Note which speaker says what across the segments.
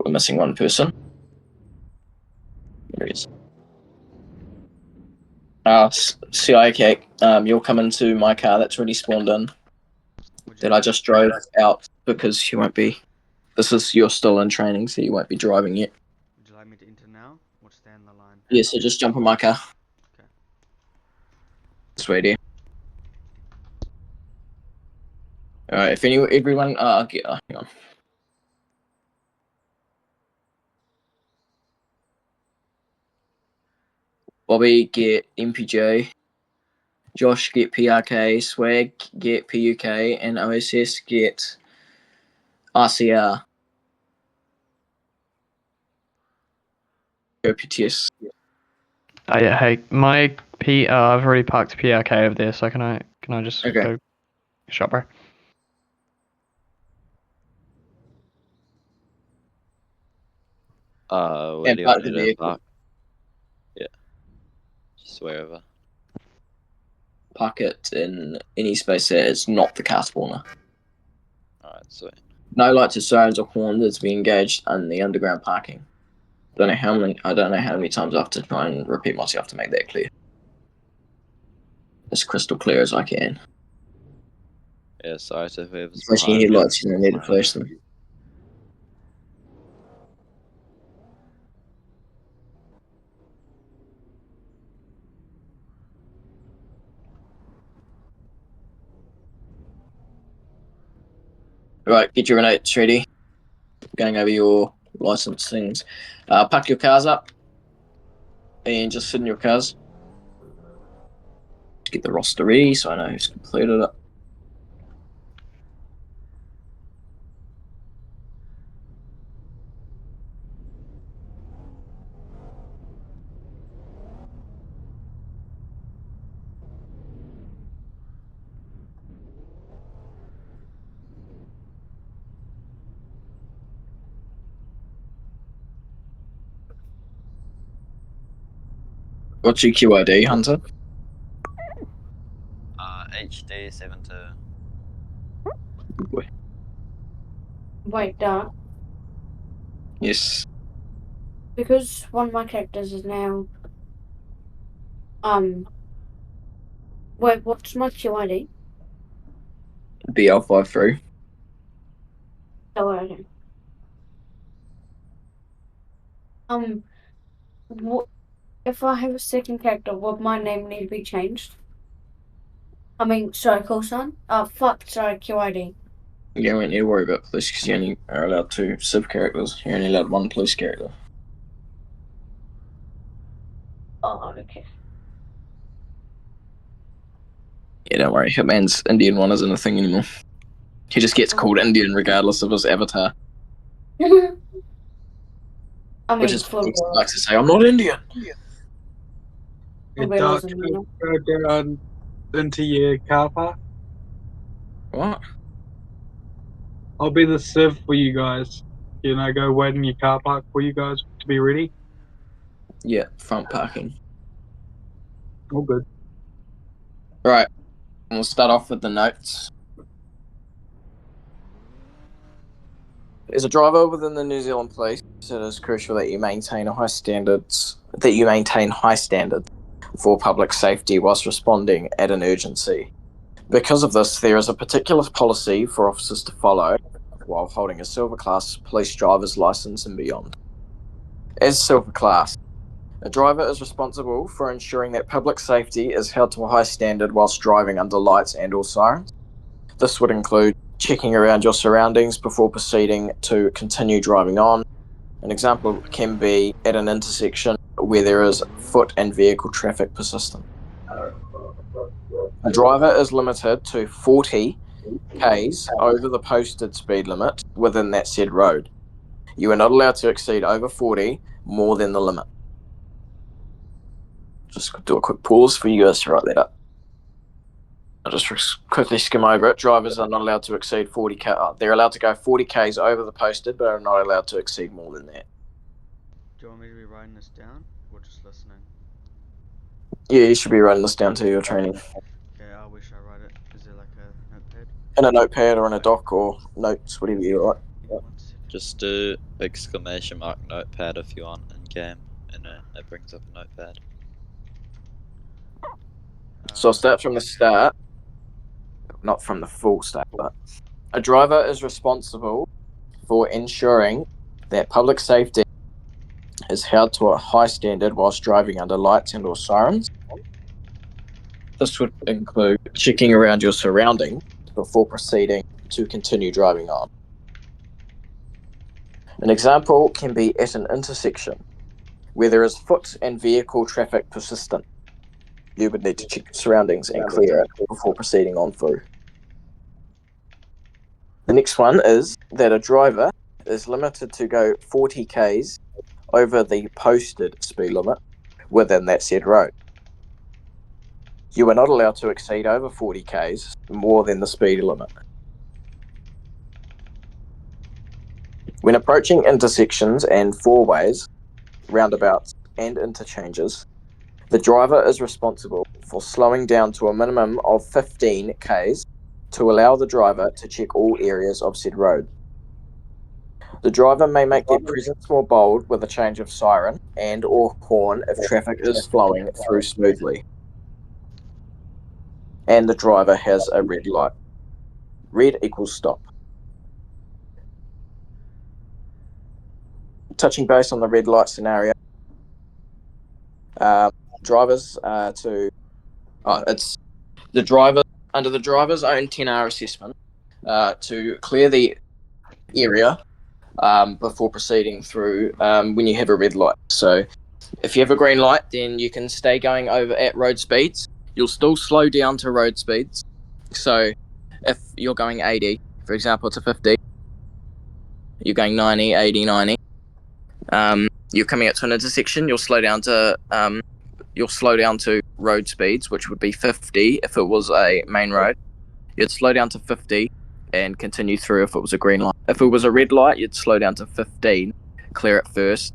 Speaker 1: We're missing one person. There he is. CIK, you'll come into my car that's already spawned in. That I just drove out because you won't be. You're still in training, so you won't be driving yet.
Speaker 2: Would you like me to enter now or stay in the line?
Speaker 1: Yeah, so just jump in my car.
Speaker 2: Okay.
Speaker 1: Sweetie. Alright, if everyone, hang on. Bobby, get MPJ. Josh, get PRK. Swag, get PUK. And OSS, get RCR. Go PTS.
Speaker 3: Oh yeah, hey, my I've already parked PRK over there, so can I just go shop, bro?
Speaker 4: Where do you want me to park? Yeah. Just wherever.
Speaker 1: Park it in any space that is not the car spawner.
Speaker 4: Alright, sweet.
Speaker 1: No lights or sirens or horns is to be engaged in the underground parking. I don't know how many times I have to try and repeat myself to make that clear. As crystal clear as I can.
Speaker 4: Yeah, sorry to whoever's
Speaker 1: Flashing headlights, you don't need to flash them. Right, get your notes ready. Going over your license things. Park your cars up. And just sit in your cars. Just get the roster ready so I know who's completed it. What's your QID, Hunter?
Speaker 4: HD72.
Speaker 5: Wait, Dark.
Speaker 1: Yes.
Speaker 5: Because one of my characters is now wait, what's my QID?
Speaker 1: BL53.
Speaker 5: Oh, okay. What if I have a second character? Would my name need to be changed? I mean, sorry, call sign. Sorry, QID.
Speaker 1: You don't need to worry about police because you only are allowed 2 civ characters. You're only allowed 1 police character.
Speaker 5: Oh, okay.
Speaker 1: Yeah, don't worry. Hitman's Indian one isn't a thing anymore. He just gets called Indian regardless of his avatar.
Speaker 5: I mean,
Speaker 1: Which is
Speaker 5: for
Speaker 1: he likes to say, I'm not Indian.
Speaker 6: Hey, Doc, go down into your car park.
Speaker 1: What?
Speaker 6: I'll be the civ for you guys. You know, go wait in your car park for you guys to be ready.
Speaker 1: Yeah, front parking.
Speaker 6: All good.
Speaker 1: Right. We'll start off with the notes. As a driver within the New Zealand Police, it is crucial that you maintain high standards for public safety whilst responding at an emergency. Because of this, there is a particular policy for officers to follow while holding a silver class police driver's license and beyond. As silver class, a driver is responsible for ensuring that public safety is held to a high standard whilst driving under lights and or sirens. This would include checking around your surroundings before proceeding to continue driving on. An example can be at an intersection where there is foot and vehicle traffic persistent. A driver is limited to 40 k's over the posted speed limit within that said road. You are not allowed to exceed over 40 more than the limit. Just do a quick pause for you guys to write that up. I'll just quickly skim over it. Drivers are not allowed to exceed 40 k. They're allowed to go 40 k's over the posted, but are not allowed to exceed more than that.
Speaker 2: Do you want me to be writing this down or just listening?
Speaker 1: Yeah, you should be writing this down to your training.
Speaker 2: Okay, I wish I write it. Is there like a notepad?
Speaker 1: In a notepad or in a doc or notes, whatever you write.
Speaker 2: Give me 1 second.
Speaker 4: Just do exclamation mark notepad if you want in game, and it brings up a notepad.
Speaker 1: So I'll start from the start, not from the full start, but a driver is responsible for ensuring that public safety is held to a high standard whilst driving under lights and or sirens. This would include checking around your surroundings before proceeding to continue driving on. An example can be at an intersection where there is foot and vehicle traffic persistent. You would need to check your surroundings and clear it before proceeding on through. The next one is that a driver is limited to go 40 k's over the posted speed limit within that said road. You are not allowed to exceed over 40 k's more than the speed limit. When approaching intersections and four-ways, roundabouts and interchanges, the driver is responsible for slowing down to a minimum of 15 k's to allow the driver to check all areas of said road. The driver may make their presence more bold with a change of siren and or horn if traffic is flowing through smoothly and the driver has a red light. Red equals stop. Touching base on the red light scenario, drivers it's the driver under the driver's own 10-hour assessment to clear the area before proceeding through when you have a red light. So if you have a green light, then you can stay going over at road speeds. You'll still slow down to road speeds. So if you're going 80, for example, to 50, you're going 90, 80, 90. You're coming up to an intersection. You'll slow down to road speeds, which would be 50 if it was a main road. You'd slow down to 50 and continue through if it was a green light. If it was a red light, you'd slow down to 15, clear it first.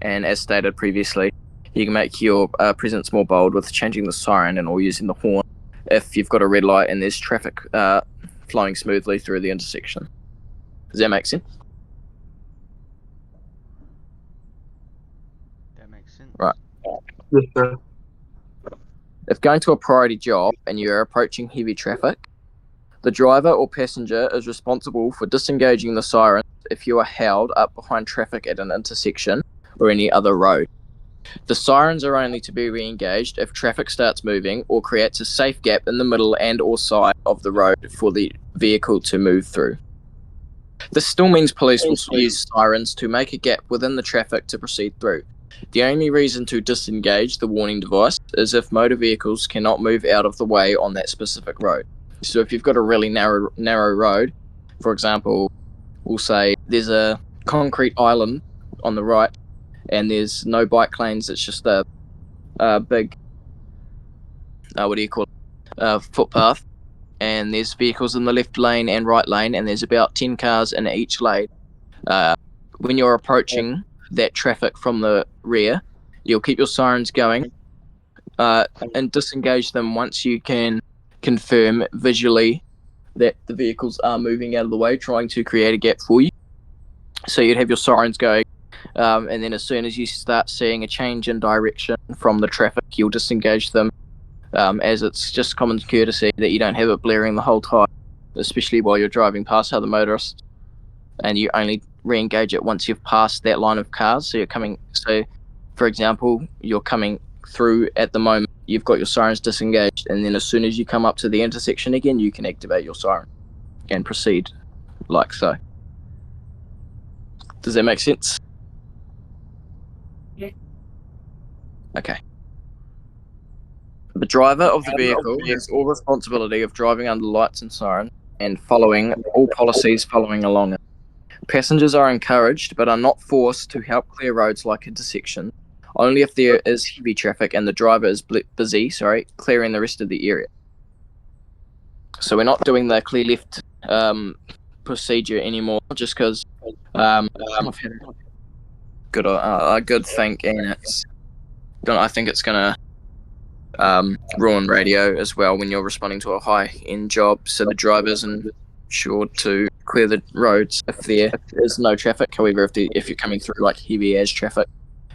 Speaker 1: And as stated previously, you can make your presence more bold with changing the siren and or using the horn if you've got a red light and there's traffic flowing smoothly through the intersection. Does that make sense?
Speaker 2: That makes sense.
Speaker 1: Right.
Speaker 6: Yes, sir.
Speaker 1: If going to a priority job and you are approaching heavy traffic, the driver or passenger is responsible for disengaging the siren if you are held up behind traffic at an intersection or any other road. The sirens are only to be re-engaged if traffic starts moving or creates a safe gap in the middle and or side of the road for the vehicle to move through. This still means police will use sirens to make a gap within the traffic to proceed through. The only reason to disengage the warning device is if motor vehicles cannot move out of the way on that specific road. So if you've got a really narrow road, for example, we'll say there's a concrete island on the right and there's no bike lanes, it's just a big, footpath, and there's vehicles in the left lane and right lane, and there's about 10 cars in each lane. When you're approaching that traffic from the rear, you'll keep your sirens going and disengage them once you can confirm visually that the vehicles are moving out of the way, trying to create a gap for you. So you'd have your sirens going, and then as soon as you start seeing a change in direction from the traffic, you'll disengage them, as it's just common courtesy that you don't have it blaring the whole time, especially while you're driving past other motorists, and you only re-engage it once you've passed that line of cars. So for example, you're coming through at the moment, you've got your sirens disengaged, and then as soon as you come up to the intersection again, you can activate your siren and proceed like so. Does that make sense?
Speaker 5: Yeah.
Speaker 1: Okay. The driver of the vehicle has all responsibility of driving under lights and sirens and following all policies following along it. Passengers are encouraged but are not forced to help clear roads like intersections, only if there is heavy traffic and the driver is busy clearing the rest of the area. So we're not doing the clear left procedure anymore, just because I've had a good think, and I think it's gonna ruin radio as well when you're responding to a high-end job. So the drivers and sure to clear the roads if there is no traffic. However, if you're coming through like heavy as traffic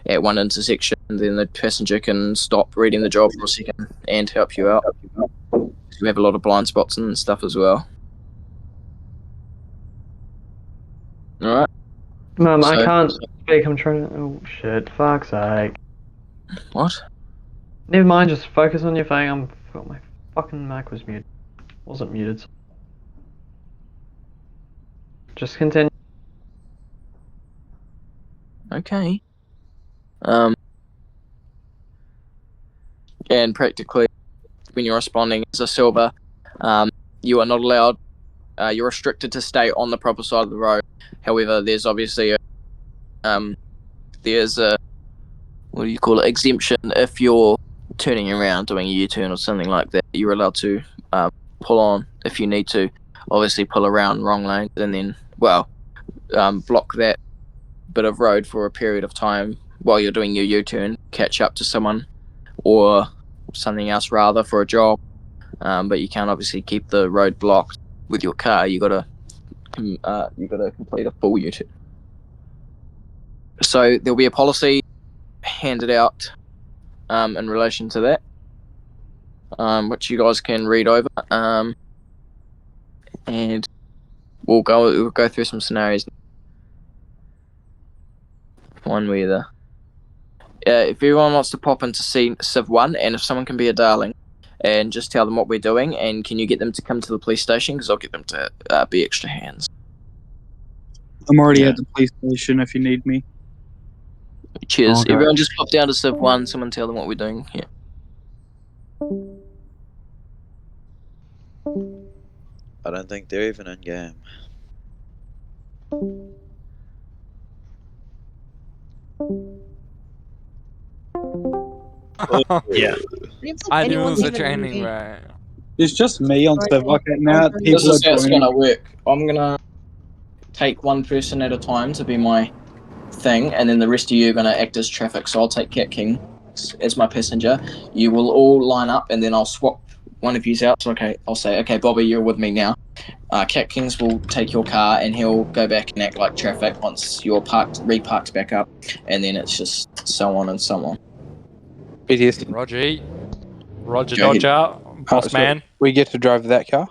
Speaker 1: at one intersection, then the passenger can stop reading the job for a second and help you out. We have a lot of blind spots and stuff as well. Alright.
Speaker 3: Mum, I can't speak. I'm trying to. Oh shit! Fuck's sake.
Speaker 1: What?
Speaker 3: Never mind. Just focus on your thing. My fucking mic was muted. Wasn't muted. Just continue.
Speaker 1: Okay. And practically, when you're responding as a silver, you are not allowed. You're restricted to stay on the proper side of the road. However, there's obviously there's a what do you call it, exemption if you're turning around doing a U-turn or something like that. You're allowed to pull on if you need to. Obviously, pull around wrong lane and then block that bit of road for a period of time while you're doing your U-turn, catch up to someone or something else rather for a job. But you can't obviously keep the road blocked with your car. You gotta complete a full U-turn. So there'll be a policy handed out in relation to that, which you guys can read over, and we'll go through some scenarios. One where if everyone wants to pop into Civ 1, and if someone can be a darling and just tell them what we're doing, and can you get them to come to the police station, because I'll get them to be extra hands.
Speaker 7: I'm already at the police station if you need me.
Speaker 1: Cheers.
Speaker 3: Okay.
Speaker 1: Everyone just pop down to Civ 1, someone tell them what we're doing. Yeah.
Speaker 4: I don't think they're even in game.
Speaker 8: Yeah.
Speaker 9: I knew it was a training, right?
Speaker 7: It's just me on Civ. Okay, now
Speaker 1: This
Speaker 7: people
Speaker 1: is
Speaker 7: are
Speaker 1: how it's
Speaker 7: joining.
Speaker 1: gonna work. I'm gonna take one person at a time to be my thing, and then the rest of you are gonna act as traffic. So I'll take Cat King as my passenger. You will all line up, and then I'll swap one of yous out. So I'll say, okay, Bobby, you're with me now. Cat Kings will take your car, and he'll go back and act like traffic once you're reparked back up, and then it's just so on and so on.
Speaker 8: BTS.
Speaker 9: Roger. Roger
Speaker 1: Go ahead.
Speaker 9: Dodger, boss
Speaker 8: so
Speaker 9: man.
Speaker 8: we get to drive that car?